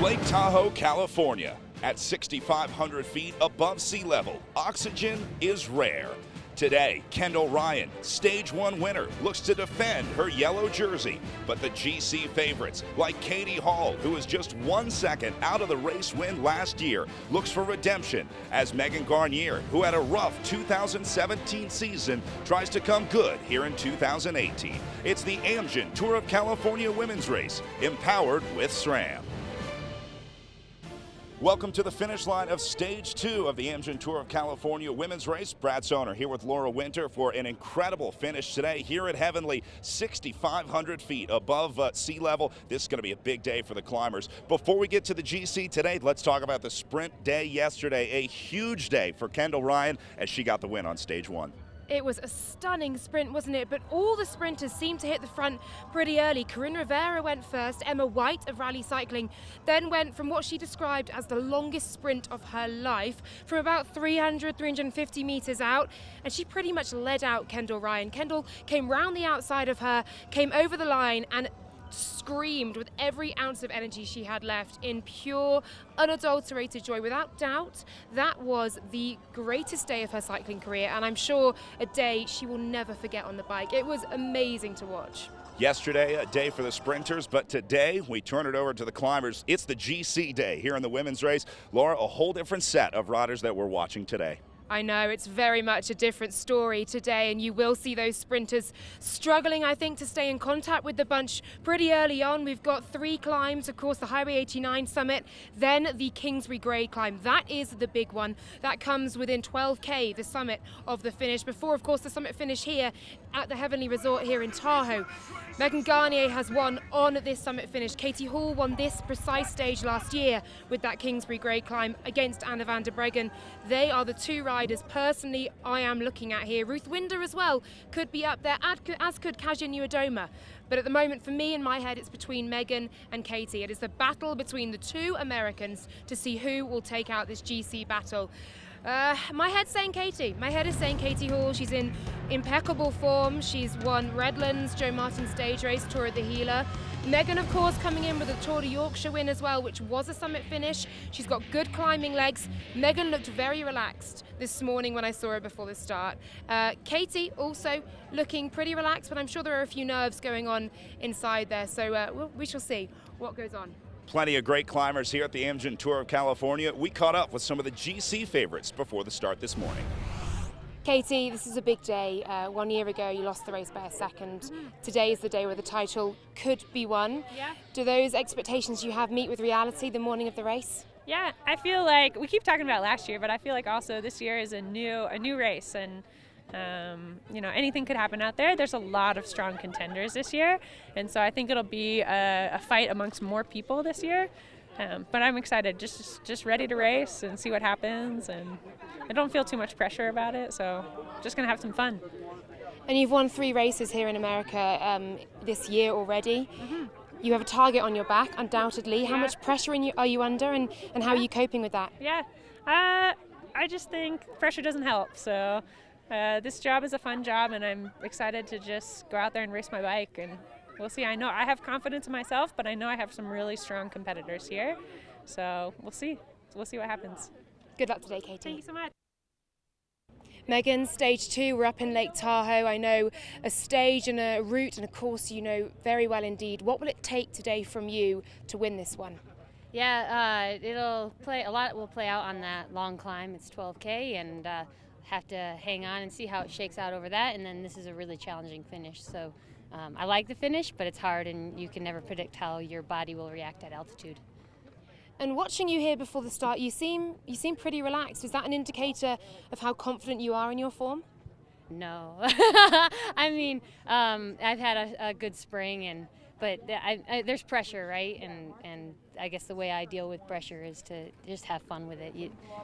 Lake Tahoe, California. At 6,500 feet above sea level, oxygen is rare. Today, Kendall Ryan, Stage 1 winner, looks to defend her yellow jersey. But the GC favorites, like Katie Hall, who is just 1 second out of the race win last year, looks for redemption as Megan Garnier, who had a rough 2017 season, tries to come good here in 2018. It's the Amgen Tour of California women's race, empowered with SRAM. Welcome to the finish line of Stage 2 of the Amgen Tour of California women's race. Brad Soner here with Laura Winter for an incredible finish today here at Heavenly, 6,500 feet above sea level. This is going to be a big day for the climbers. Before we get to the GC today, let's talk about the sprint day yesterday. A huge day for Kendall Ryan as she got the win on Stage 1. It was a stunning sprint, wasn't it? But all the sprinters seemed to hit the front pretty early. Corinne Rivera went first. Emma White of Rally Cycling then went from what she described as the longest sprint of her life, from about 300, 350 meters out, and she pretty much led out Kendall Ryan. Kendall came round the outside of her, came over the line, and screamed with every ounce of energy she had left in pure, unadulterated joy. Without doubt, that was the greatest day of her cycling career, and I'm sure a day she will never forget on the bike. It was amazing to watch. Yesterday, a day for the sprinters, but today we turn it over to the climbers. It's the GC day here in the women's race. Laura, a whole different set of riders that we're watching today. I know, it's very much a different story today, and you will see those sprinters struggling, I think, to stay in contact with the bunch pretty early on. We've got 3 climbs, of course, the Highway 89 summit, then the Kingsbury Grade climb. That is the big one. That comes within 12K, the summit of the finish, before, of course, the summit finish here at the Heavenly Resort here in Tahoe. Megan Garnier has won on this summit finish. Katie Hall won this precise stage last year with that Kingsbury Grade climb against Anna van der Breggen. They are the 2 riders personally I am looking at here. Ruth Winder as well could be up there, as could Kasia Niewiadoma. But at the moment, for me, in my head, it's between Megan and Katie. It is the battle between the 2 Americans to see who will take out this GC battle. My head's saying Katie. My head is saying Katie Hall. She's in impeccable form. She's won Redlands, Joe Martin stage race, Tour of the Healer. Megan, of course, coming in with a Tour de Yorkshire win as well, which was a summit finish. She's got good climbing legs. Megan looked very relaxed this morning when I saw her before the start. Katie also looking pretty relaxed, but I'm sure there are a few nerves going on inside there. So we shall see what goes on. Plenty of great climbers here at the Amgen Tour of California. We caught up with some of the GC favorites before the start this morning. Katie, this is a big day. 1 year ago, you lost the race by a second. Today is the day where the title could be won. Yeah. Do those expectations you have meet with reality the morning of the race? Yeah, I feel like we keep talking about last year, but I feel like also this year is a new race, and anything could happen out there. There's a lot of strong contenders this year, and so I think it'll be a fight amongst more people this year. But I'm excited, just ready to race and see what happens, and I don't feel too much pressure about it, so just gonna have some fun. And you've won 3 races here in America this year already. You have a target on your back, undoubtedly. How much pressure are you under, and how are you coping with that? Yeah, I just think pressure doesn't help, so this job is a fun job, and I'm excited to just go out there and race my bike, and we'll see. I know I have confidence in myself, but I know I have some really strong competitors here, so we'll see. We'll see what happens. Good luck today, Katie. Thank you so much. Megan, Stage 2, we're up in Lake Tahoe. I know a stage and a route and a course you know very well indeed. What will it take today from you to win this one? Yeah, a lot will play out on that long climb. It's 12K, and have to hang on and see how it shakes out over that, and then this is a really challenging finish. So I like the finish, but it's hard, and you can never predict how your body will react at altitude. And watching you here before the start, you seem pretty relaxed. Is that an indicator of how confident you are in your form? No. I mean, I've had a good spring, but there's pressure, right? And I guess the way I deal with pressure is to just have fun with it.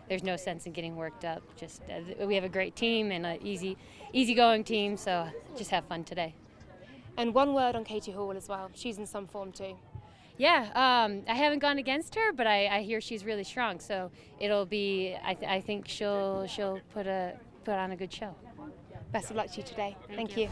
There's no sense in getting worked up. We have a great team and an easygoing team, so just have fun today. And one word on Katie Hall as well. She's in some form too. Yeah, I haven't gone against her, but I hear she's really strong. So it'll be. I think she'll put on a good show. Best of luck to you today. Thank you.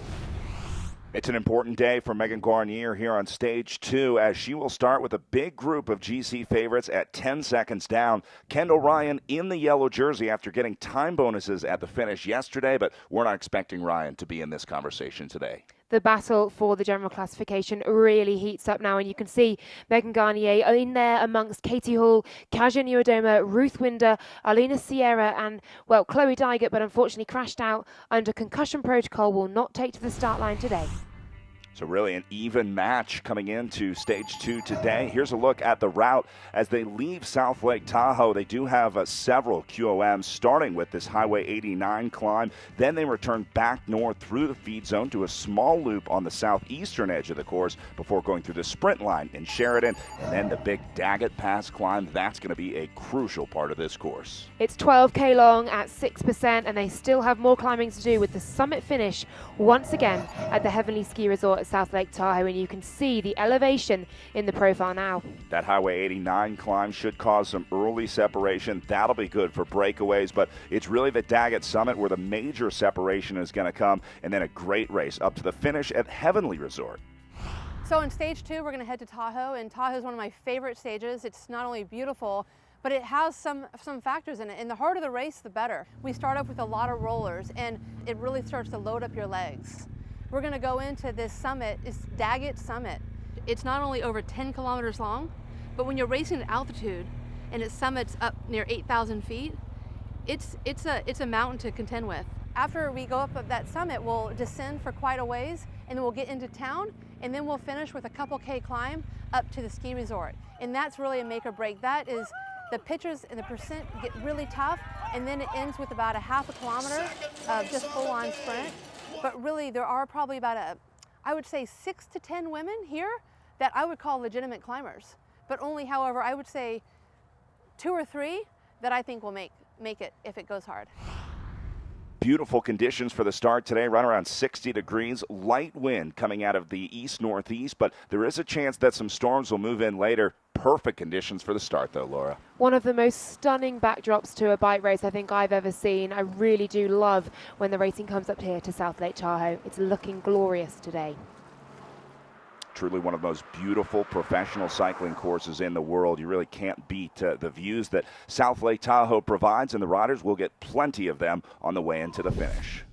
It's an important day for Megan Guarnier here on stage 2 as she will start with a big group of GC favorites at 10 seconds down. Kendall Ryan in the yellow jersey after getting time bonuses at the finish yesterday, but we're not expecting Ryan to be in this conversation today. The battle for the general classification really heats up now, and you can see Megan Guarnier in there amongst Katie Hall, Kasia Niewiadoma, Ruth Winder, Alina Sierra, and, well, Chloe Dygert, but unfortunately crashed out under concussion protocol, will not take to the start line today. So really an even match coming into stage 2 today. Here's a look at the route as they leave South Lake Tahoe. They do have several QOMs starting with this Highway 89 climb. Then they return back north through the feed zone to a small loop on the southeastern edge of the course before going through the sprint line in Sheridan. And then the big Daggett Pass climb. That's going to be a crucial part of this course. It's 12K long at 6%, and they still have more climbing to do with the summit finish once again at the Heavenly Ski Resort at South Lake Tahoe, and you can see the elevation in the profile now. That Highway 89 climb should cause some early separation. That'll be good for breakaways, but it's really the Daggett Summit where the major separation is going to come, and then a great race up to the finish at Heavenly Resort. So in stage 2, we're going to head to Tahoe, and Tahoe is one of my favorite stages. It's not only beautiful, but it has some factors in it. And the harder the race, the better. We start off with a lot of rollers, and it really starts to load up your legs. We're going to go into this summit, it's Daggett Summit. It's not only over 10 kilometers long, but when you're racing at altitude and it summits up near 8,000 feet, it's a mountain to contend with. After we go up that summit, we'll descend for quite a ways, and then we'll get into town, and then we'll finish with a couple K climb up to the ski resort. And that's really a make or break. That is, the pitches and the percent get really tough, and then it ends with about a half a kilometer of just full-on sprint. But really, there are probably about I would say 6 to 10 women here that I would call legitimate climbers. But only, however, I would say 2 or 3 that I think will make it if it goes hard. Beautiful conditions for the start today, right around 60 degrees, light wind coming out of the east-northeast, but there is a chance that some storms will move in later. Perfect conditions for the start, though, Laura. One of the most stunning backdrops to a bike race I think I've ever seen. I really do love when the racing comes up here to South Lake Tahoe. It's looking glorious today. Truly one of the most beautiful professional cycling courses in the world. You really can't beat the views that South Lake Tahoe provides, and the riders will get plenty of them on the way into the finish.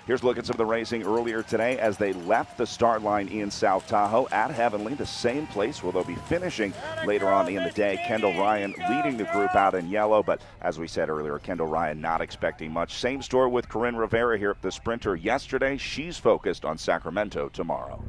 Here's a look at some of the racing earlier today as they left the start line in South Tahoe at Heavenly, the same place where they'll be finishing later on in the day. Kendall Ryan leading the group out in yellow, but as we said earlier, Kendall Ryan not expecting much. Same story with Corinne Rivera here, the sprinter yesterday. She's focused on Sacramento tomorrow.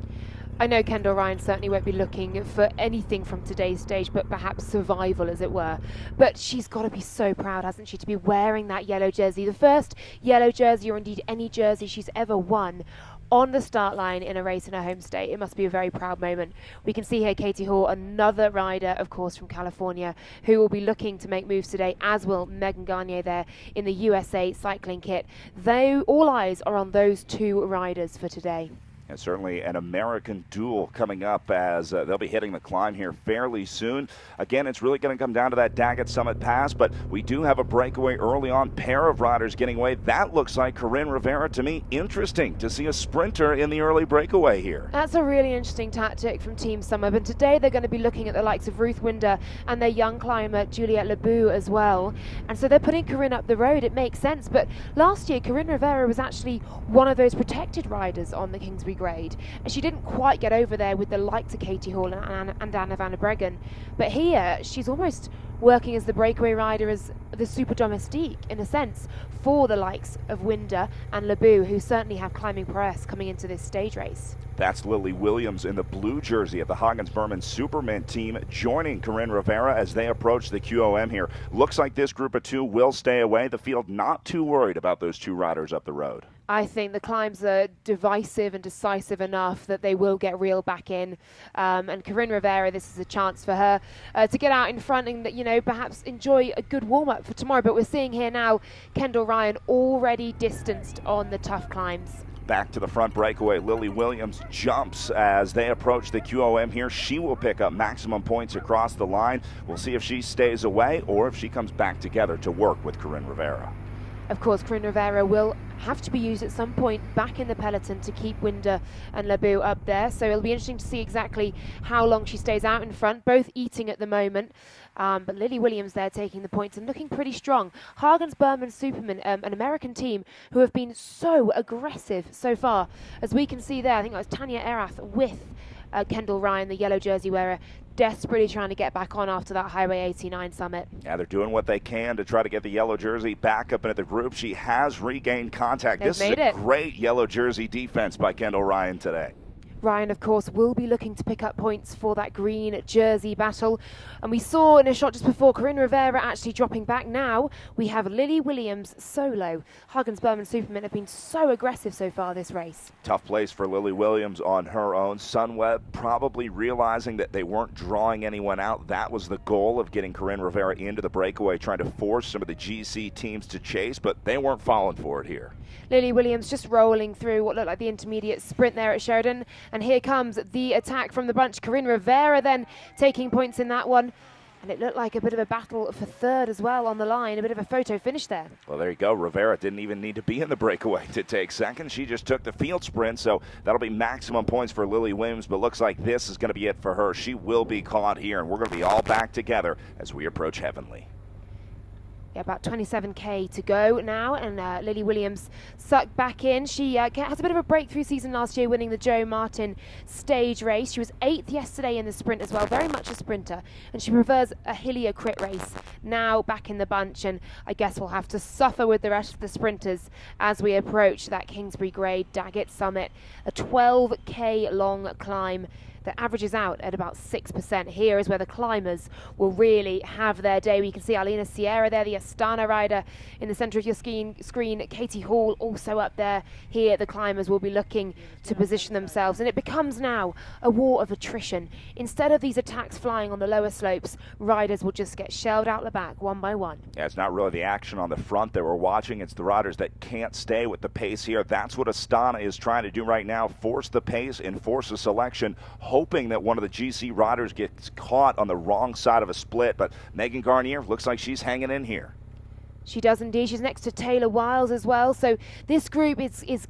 I know Kendall Ryan certainly won't be looking for anything from today's stage, but perhaps survival, as it were. But she's got to be so proud, hasn't she, to be wearing that yellow jersey, the first yellow jersey, or indeed any jersey she's ever won, on the start line in a race in her home state. It must be a very proud moment. We can see here Katie Hall, another rider, of course, from California, who will be looking to make moves today, as will Megan Guarnier there in the USA cycling kit. Though all eyes are on those 2 riders for today. And certainly an American duel coming up as they'll be hitting the climb here fairly soon. Again, it's really going to come down to that Daggett Summit Pass, but we do have a breakaway early on. Pair of riders getting away. That looks like Corinne Rivera to me. Interesting to see a sprinter in the early breakaway here. That's a really interesting tactic from Team Summer, but today they're going to be looking at the likes of Ruth Winder and their young climber Juliette Lebeau as well. And so they're putting Corinne up the road. It makes sense, but last year Corinne Rivera was actually one of those protected riders on the Kingsbury grade, and she didn't quite get over there with the likes of Katie Hall and Anna van der Breggen. But here she's almost working as the breakaway rider, as the super domestique in a sense, for the likes of Winder and Lebeau, who certainly have climbing prowess coming into this stage race. That's Lily Williams in the blue jersey of the Hagens-Berman Superman team, joining Corinne Rivera as they approach the QOM here. Looks like this group of 2 will stay away. The field not too worried about those 2 riders up the road. I think the climbs are divisive and decisive enough that they will get reeled back in. And Corinne Rivera, this is a chance for her to get out in front and, you know, perhaps enjoy a good warm-up for tomorrow. But we're seeing here now Kendall Ryan already distanced on the tough climbs. Back to the front breakaway, Lily Williams jumps as they approach the QOM here. She will pick up maximum points across the line. We'll see if she stays away or if she comes back together to work with Corinne Rivera. Of course, Corinne Rivera will have to be used at some point back in the peloton to keep Winder and Lebeau up there. So it'll be interesting to see exactly how long she stays out in front, both eating at the moment. But Lily Williams there taking the points and looking pretty strong. Hagens, Berman, Superman, an American team who have been so aggressive so far. As we can see there, I think that was Tanya Erath with Kendall Ryan, the yellow jersey wearer, desperately trying to get back on after that Highway 89 summit. Yeah, they're doing what they can to try to get the yellow jersey back up into the group. She has regained contact. This is a great yellow jersey defense by Kendall Ryan today. Ryan, of course, will be looking to pick up points for that green jersey battle. And we saw in a shot just before Corinne Rivera actually dropping back. Now we have Lily Williams solo. Huggins, Berman, Superman have been so aggressive so far this race. Tough place for Lily Williams on her own. Sunweb probably realizing that they weren't drawing anyone out. That was the goal of getting Corinne Rivera into the breakaway, trying to force some of the GC teams to chase, but they weren't falling for it here. Lily Williams just rolling through what looked like the intermediate sprint there at Sheridan. And here comes the attack from the bunch. Corinne Rivera then taking points in that one. And it looked like a bit of a battle for third as well on the line. A bit of a photo finish there. Well, there you go. Rivera didn't even need to be in the breakaway to take second. She just took the field sprint, so that'll be maximum points for Lily Williams. But looks like this is going to be it for her. She will be caught here, and we're going to be all back together as we approach Heavenly. Yeah, about 27k to go now, and Lily Williams sucked back in. She has a bit of a breakthrough season last year, winning the Joe Martin stage race. She was 8th yesterday in the sprint as well, very much a sprinter, and she prefers a hillier crit race. Now back in the bunch, and I guess we'll have to suffer with the rest of the sprinters as we approach that Kingsbury Grade Daggett Summit, a 12k long climb that averages out at about 6%. Here is where the climbers will really have their day. We can see Alina Sierra there, the Astana rider in the centre of your screen. Katie Hall also up there. Here the climbers will be looking to position themselves, and it becomes now a war of attrition. Instead of these attacks flying on the lower slopes, riders will just get shelled out the back one by one. Yeah, it's not really the action on the front that we're watching. It's the riders that can't stay with the pace here. That's what Astana is trying to do right now, force the pace and force a selection, hoping that one of the GC riders gets caught on the wrong side of a split. But Megan Garnier looks like she's hanging in here. She does indeed. She's next to Taylor Wiles as well. So this group is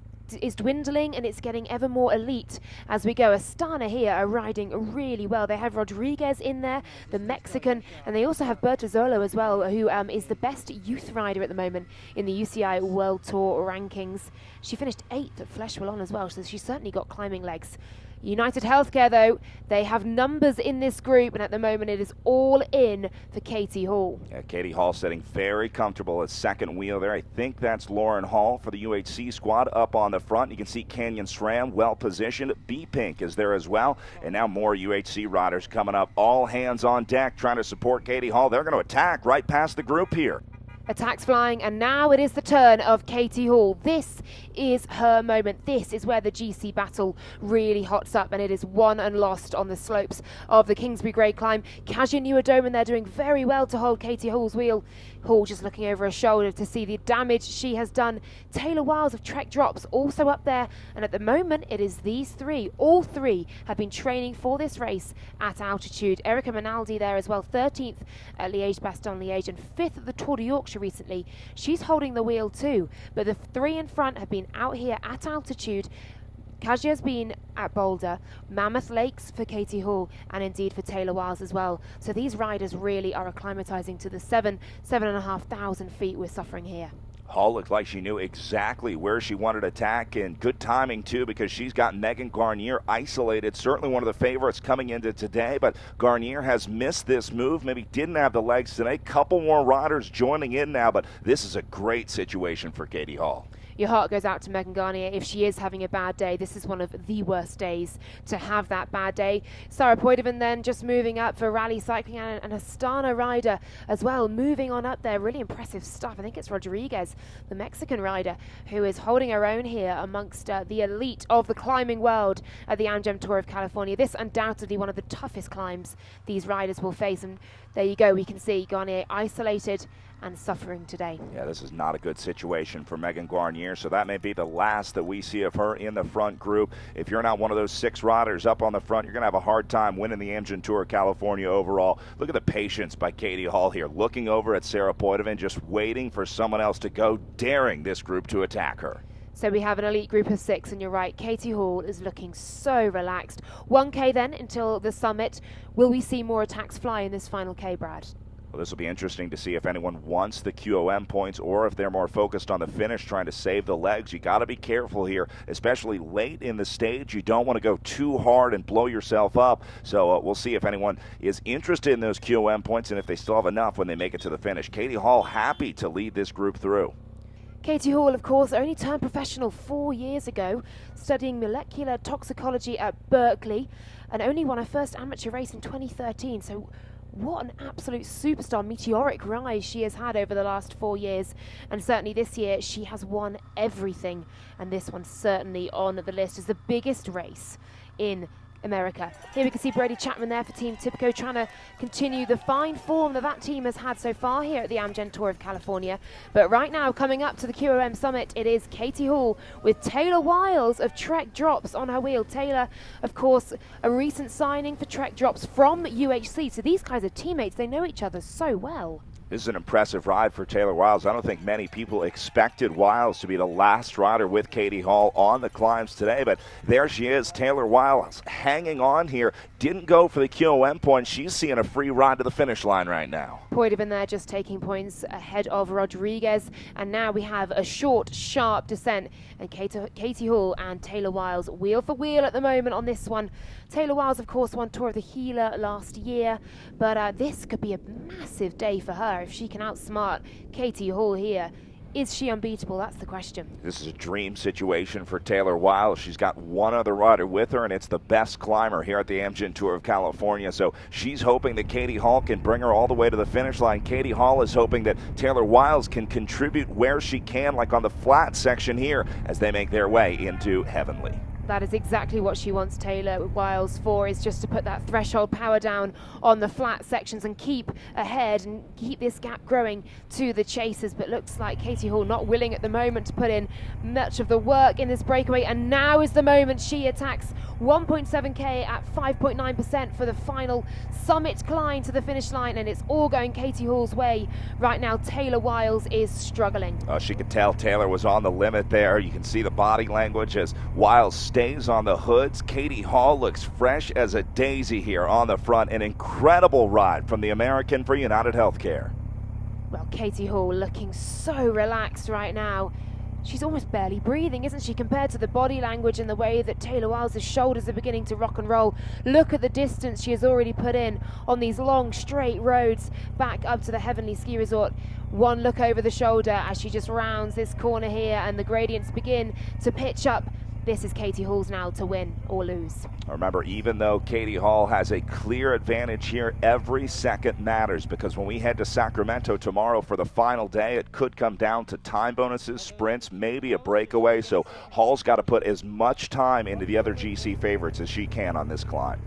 dwindling, and it's getting ever more elite as we go. Astana here are riding really well. They have Rodriguez in there, the Mexican, and they also have Bertazzolo as well, who is the best youth rider at the moment in the UCI World Tour rankings. She finished 8th at Flèche Wallonne as well, so she's certainly got climbing legs. United Healthcare, though, they have numbers in this group, and at the moment it is all in for Katie Hall. Yeah, Katie Hall sitting very comfortable at second wheel there. I think that's Lauren Hall for the UHC squad up on the front. You can see Canyon SRAM well positioned. B-Pink is there as well. And now more UHC riders coming up. All hands on deck trying to support Katie Hall. They're going to attack right past the group here. Attacks flying, and now it is the turn of Katie Hall. This is her moment. This is where the GC battle really hots up, and it is won and lost on the slopes of the Kingsbury Grade climb. Kasia Nieuwendomen there doing very well to hold Katie Hall's wheel. Hall just looking over her shoulder to see the damage she has done. Taylor Wiles of Trek Drops also up there, and at the moment it is these three. All three have been training for this race at altitude. Erica Minaldi there as well, 13th at Liège-Bastogne-Liège and 5th at the Tour de Yorkshire recently. She's holding the wheel too, but the three in front have been out here at altitude. Kasia's been at Boulder, Mammoth Lakes for Katie Hall, and indeed for Taylor Wiles as well. So these riders really are acclimatizing to the 7,500 feet we're suffering here. Hall looked like she knew exactly where she wanted to attack, and good timing too, because she's got Megan Garnier isolated. Certainly one of the favorites coming into today, but Garnier has missed this move, maybe didn't have the legs today. Couple more riders joining in now, but this is a great situation for Katie Hall. Your heart goes out to Megan Garnier if she is having a bad day. This is one of the worst days to have that bad day. Sarah Poitevin then just moving up for rally cycling, and an Astana rider as well moving on up there. Really impressive stuff. I think it's Rodriguez, the Mexican rider, who is holding her own here amongst the elite of the climbing world at the Amgen Tour of California. This undoubtedly one of the toughest climbs these riders will face, and there you go. We can see Garnier isolated and suffering today. Yeah, this is not a good situation for Megan Guarnier, so that may be the last that we see of her in the front group. If you're not one of those 6 riders up on the front, you're going to have a hard time winning the Amgen Tour of California overall. Look at the patience by Katie Hall here, looking over at Sarah Poitevin, just waiting for someone else to go, daring this group to attack her. So we have an elite group of 6, and you're right, Katie Hall is looking so relaxed. 1K then until the summit. Will we see more attacks fly in this final K, Brad? Well, this will be interesting to see if anyone wants the QOM points or if they're more focused on the finish, trying to save the legs. You got to be careful here, especially late in the stage. You don't want to go too hard and blow yourself up. So we'll see if anyone is interested in those QOM points and if they still have enough when they make it to the finish. Katie Hall happy to lead this group through. Katie Hall, of course, only turned professional 4 years ago, studying molecular toxicology at Berkeley, and only won her first amateur race in 2013. So what an absolute superstar, meteoric rise she has had over the last 4 years. And certainly this year, she has won everything. And this one's certainly on the list as the biggest race in America. Here we can see Brady Chapman there for Team Tipico, trying to continue the fine form that team has had so far here at the Amgen Tour of California. But right now, coming up to the QOM Summit, it is Katie Hall with Taylor Wiles of Trek Drops on her wheel. Taylor, of course, a recent signing for Trek Drops from UHC. So these guys are teammates. They know each other so well. This is an impressive ride for Taylor Wiles. I don't think many people expected Wiles to be the last rider with Katie Hall on the climbs today, but there she is, Taylor Wiles, hanging on here. Didn't go for the QOM point. She's seeing a free ride to the finish line right now. Poitevin there just taking points ahead of Rodriguez, and now we have a short, sharp descent, and Katie Hall and Taylor Wiles wheel for wheel at the moment on this one. Taylor Wiles, of course, won Tour of the Healer last year, but this could be a massive day for her if she can outsmart Katie Hall here. Is she unbeatable? That's the question. This is a dream situation for Taylor Wiles. She's got one other rider with her, and it's the best climber here at the Amgen Tour of California. So she's hoping that Katie Hall can bring her all the way to the finish line. Katie Hall is hoping that Taylor Wiles can contribute where she can, like on the flat section here, as they make their way into Heavenly. That is exactly what she wants Taylor Wiles for, is just to put that threshold power down on the flat sections and keep ahead and keep this gap growing to the chasers. But looks like Katie Hall not willing at the moment to put in much of the work in this breakaway, and now is the moment she attacks 1.7k at 5.9% for the final summit climb to the finish line, and it's all going Katie Hall's way right now. Taylor Wiles is struggling. She could tell Taylor was on the limit there. You can see the body language as Wiles stays on the hoods. Katie Hall looks fresh as a daisy here on the front. An incredible ride from the American for United Healthcare. Well, Katie Hall looking so relaxed right now. She's almost barely breathing, isn't she, compared to the body language and the way that Taylor Wiles' shoulders are beginning to rock and roll. Look at the distance she has already put in on these long, straight roads back up to the Heavenly Ski Resort. One look over the shoulder as she just rounds this corner here, and the gradients begin to pitch up. This is Katie Hall's now to win or lose. Remember, even though Katie Hall has a clear advantage here, every second matters, because when we head to Sacramento tomorrow for the final day, it could come down to time bonuses, sprints, maybe a breakaway. So Hall's got to put as much time into the other GC favorites as she can on this climb.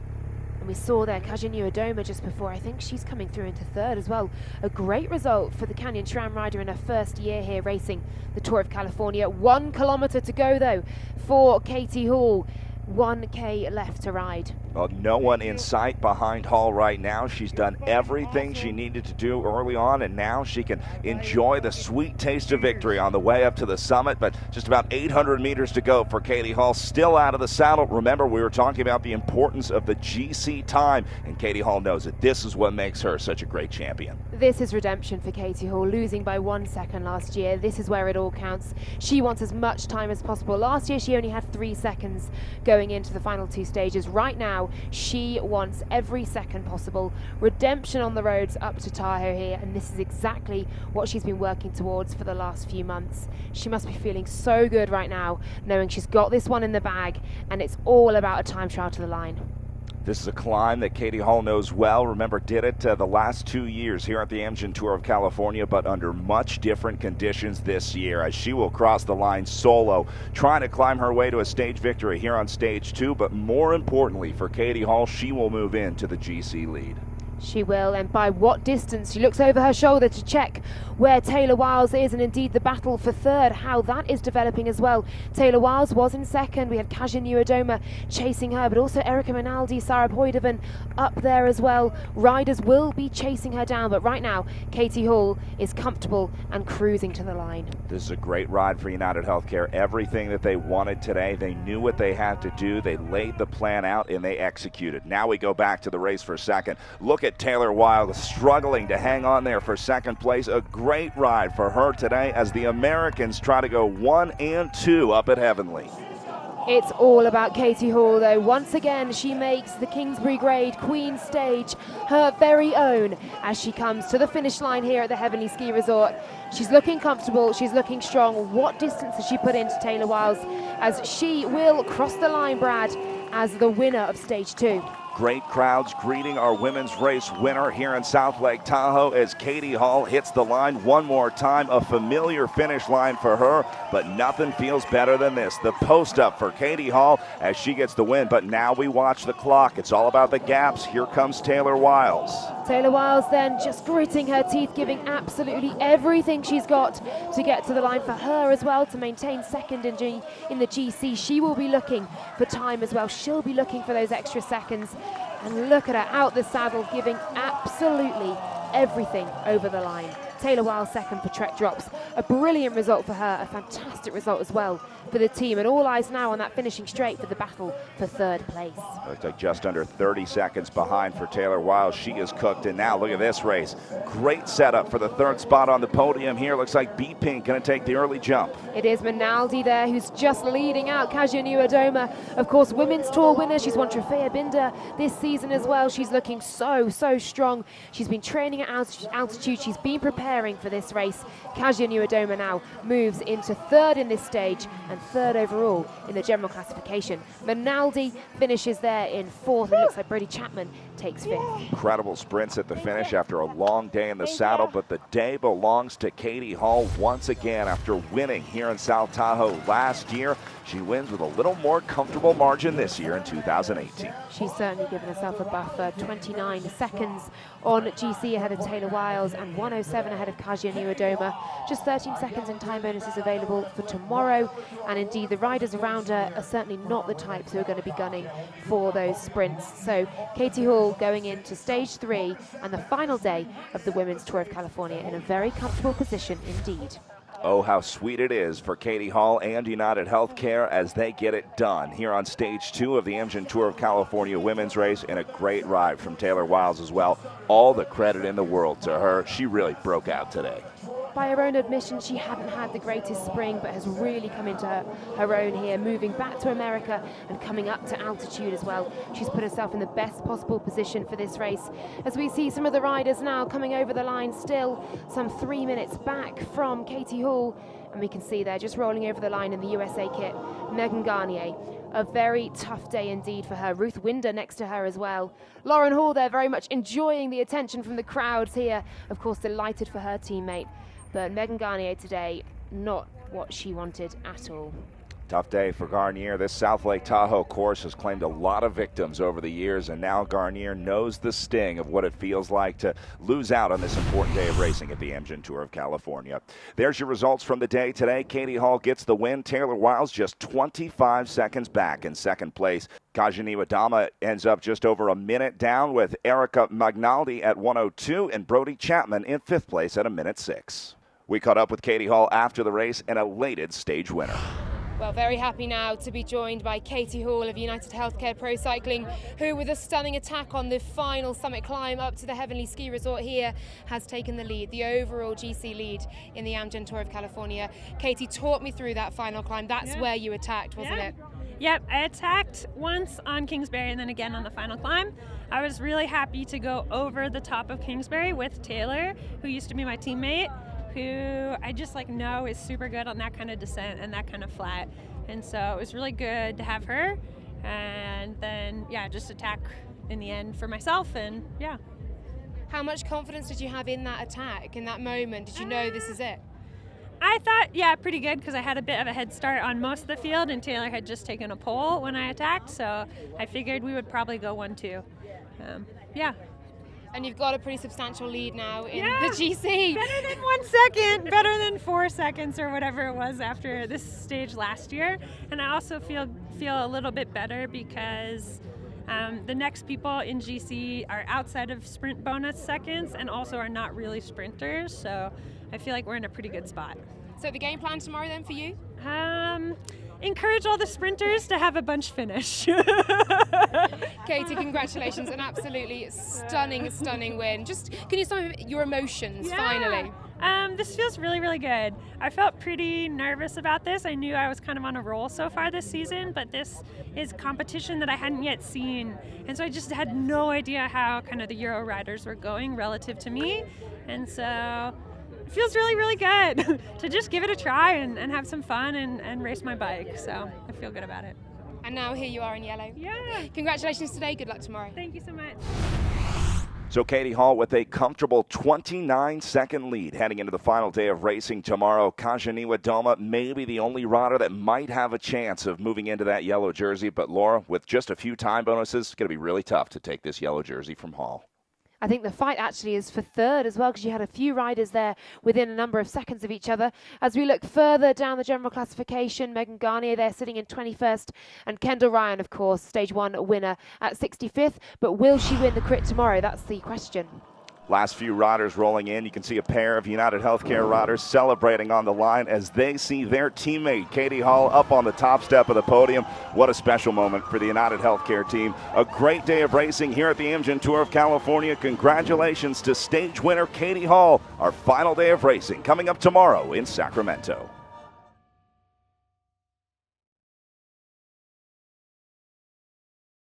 And we saw there Kajinu Adoma just before. I think she's coming through into third as well. A great result for the Canyon SRAM rider in her first year here racing the Tour of California. 1 kilometer to go though for Katie Hall. 1k left to ride. Well, no one in sight behind Hall right now. She's done everything she needed to do early on, and now she can enjoy the sweet taste of victory on the way up to the summit. But just about 800 meters to go for Katie Hall, still out of the saddle. Remember, we were talking about the importance of the GC time, and Katie Hall knows it. This is what makes her such a great champion. This is redemption for Katie Hall, losing by 1 second last year. This is where it all counts. She wants as much time as possible. Last year, she only had 3 seconds going into the final 2 stages. Right now, she wants every second possible. Redemption on the roads up to Tahoe here, and this is exactly what she's been working towards for the last few months. She must be feeling so good right now, knowing she's got this one in the bag, and it's all about a time trial to the line. This is a climb that Katie Hall knows well. Remember, did it the last 2 years here at the Amgen Tour of California, but under much different conditions this year, as she will cross the line solo, trying to climb her way to a stage victory here on stage 2. But more importantly for Katie Hall, she will move into the GC lead. She will, and by what distance? She looks over her shoulder to check where Taylor Wiles is, and indeed the battle for third, how that is developing as well. Taylor Wiles was in second. We had Kasia Nieuwedoma chasing her, but also Erika Minaldi, Sarah Boydovan up there as well. Riders will be chasing her down, but right now Katie Hall is comfortable and cruising to the line. This is a great ride for United Healthcare. Everything that they wanted today, they knew what they had to do. They laid the plan out and they executed. Now we go back to the race for second. Look at Taylor Wiles struggling to hang on there for second place. A great ride for her today as the Americans try to go 1 and 2 up at Heavenly. It's all about Katie Hall, though. Once again, she makes the Kingsbury Grade Queen Stage her very own as she comes to the finish line here at the Heavenly Ski Resort. She's looking comfortable, she's looking strong. What distance has she put into Taylor Wiles as she will cross the line, Brad, as the winner of Stage 2. Great crowds greeting our women's race winner here in South Lake Tahoe as Katie Hall hits the line one more time. A familiar finish line for her, but nothing feels better than this. The post up for Katie Hall as she gets the win, but now we watch the clock. It's all about the gaps. Here comes Taylor Wiles. Taylor Wiles then just gritting her teeth, giving absolutely everything she's got to get to the line for her as well, to maintain second in the GC. She will be looking for time as well. She'll be looking for those extra seconds. And look at her out the saddle, giving absolutely everything over the line. Taylor Wiles second for Trek Drops. A brilliant result for her, a fantastic result as well for the team, and all eyes now on that finishing straight for the battle for third place. Looks like just under 30 seconds behind for Taylor Wiles. She is cooked, and now look at this race. Great setup for the third spot on the podium here. Looks like B-Pink going to take the early jump. It is Minaldi there who's just leading out. Kasia Nieuwedoma, of course, Women's Tour winner. She's won Trofeo Binder this season as well. She's looking so strong. She's been training at altitude. She's been preparing for this race. Kasia Nieuwedoma now moves into third in this stage and third overall in the general classification. Minaldi finishes there in fourth, and looks like Brody Chapman takes fifth. Incredible sprints at the finish after a long day in the saddle, but the day belongs to Katie Hall once again after winning here in South Tahoe last year. She wins with a little more comfortable margin this year in 2018. She's certainly given herself a buffer. 29 seconds on GC ahead of Taylor Wiles and 107 ahead of Kasia Nieuwedoma. Just 13 seconds in time bonuses available for tomorrow. And indeed, the riders around her are certainly not the types who are going to be gunning for those sprints. So Katie Hall going into stage 3 and the final day of the Women's Tour of California in a very comfortable position indeed. Oh, how sweet it is for Katie Hall and United Healthcare as they get it done here on stage 2 of the Amgen Tour of California women's race, and a great ride from Taylor Wiles as well. All the credit in the world to her. She really broke out today. By her own admission, she hadn't had the greatest spring, but has really come into her own here, moving back to America and coming up to altitude as well. She's put herself in the best possible position for this race. As we see some of the riders now coming over the line, still some 3 minutes back from Katie Hall, and we can see they're just rolling over the line in the USA kit. Megan Garnier, a very tough day indeed for her. Ruth Winder next to her as well. Lauren Hall there, very much enjoying the attention from the crowds here. Of course, delighted for her teammate. But Megan Garnier today, not what she wanted at all. Tough day for Garnier. This South Lake Tahoe course has claimed a lot of victims over the years, and now Garnier knows the sting of what it feels like to lose out on this important day of racing at the Amgen Tour of California. There's your results from the day today. Katie Hall gets the win. Taylor Wiles just 25 seconds back in second place. Kasia Nieuwedoma ends up just over a minute down, with Erika Minaldi at 1:02 and Brody Chapman in fifth place at 1:06. We caught up with Katie Hall after the race, an elated stage winner. Well, very happy now to be joined by Katie Hall of United Healthcare Pro Cycling, who with a stunning attack on the final summit climb up to the Heavenly Ski Resort here has taken the lead, the overall GC lead in the Amgen Tour of California. Katie, talk me through that final climb. That's where you attacked, wasn't it? Yep, I attacked once on Kingsbury and then again on the final climb. I was really happy to go over the top of Kingsbury with Taylor, who used to be my teammate, who I just know is super good on that kind of descent and that kind of flat. And so it was really good to have her. And then, just attack in the end for myself, and How much confidence did you have in that attack, in that moment? Did you know this is it? I thought, pretty good, because I had a bit of a head start on most of the field, and Taylor had just taken a pole when I attacked, so I figured we would probably go 1-2. And you've got a pretty substantial lead now in Yeah, the GC. Better than 1 second, better than 4 seconds or whatever it was after this stage last year. And I also feel a little bit better because the next people in GC are outside of sprint bonus seconds and also are not really sprinters. So I feel like we're in a pretty good spot. So the game plan tomorrow then for you? Encourage all the sprinters to have a bunch finish. Katie, congratulations, an absolutely stunning win. Just can you sum up your emotions finally? This feels really, really good. I felt pretty nervous about this. I knew I was kind of on a roll so far this season, but this is competition that I hadn't yet seen. And so I just had no idea how kind of the Euro riders were going relative to me. And so it feels really, really good to just give it a try and have some fun and race my bike. So I feel good about it. And now here you are in yellow. Yeah. Congratulations today. Good luck tomorrow. Thank you so much. So Katie Hall with a comfortable 29-second lead heading into the final day of racing tomorrow. Kajaniwa Doma may be the only rider that might have a chance of moving into that yellow jersey. But Laura, with just a few time bonuses, it's going to be really tough to take this yellow jersey from Hall. I think the fight actually is for third as well, because you had a few riders there within a number of seconds of each other. As we look further down the general classification, Megan Garnier there sitting in 21st, and Kendall Ryan, of course, stage 1 winner at 65th. But will she win the crit tomorrow? That's the question. Last few riders rolling in. You can see a pair of United Healthcare riders celebrating on the line as they see their teammate Katie Hall up on the top step of the podium. What a special moment for the United Healthcare team. A great day of racing here at the Amgen Tour of California. Congratulations to stage winner Katie Hall. Our final day of racing coming up tomorrow in Sacramento.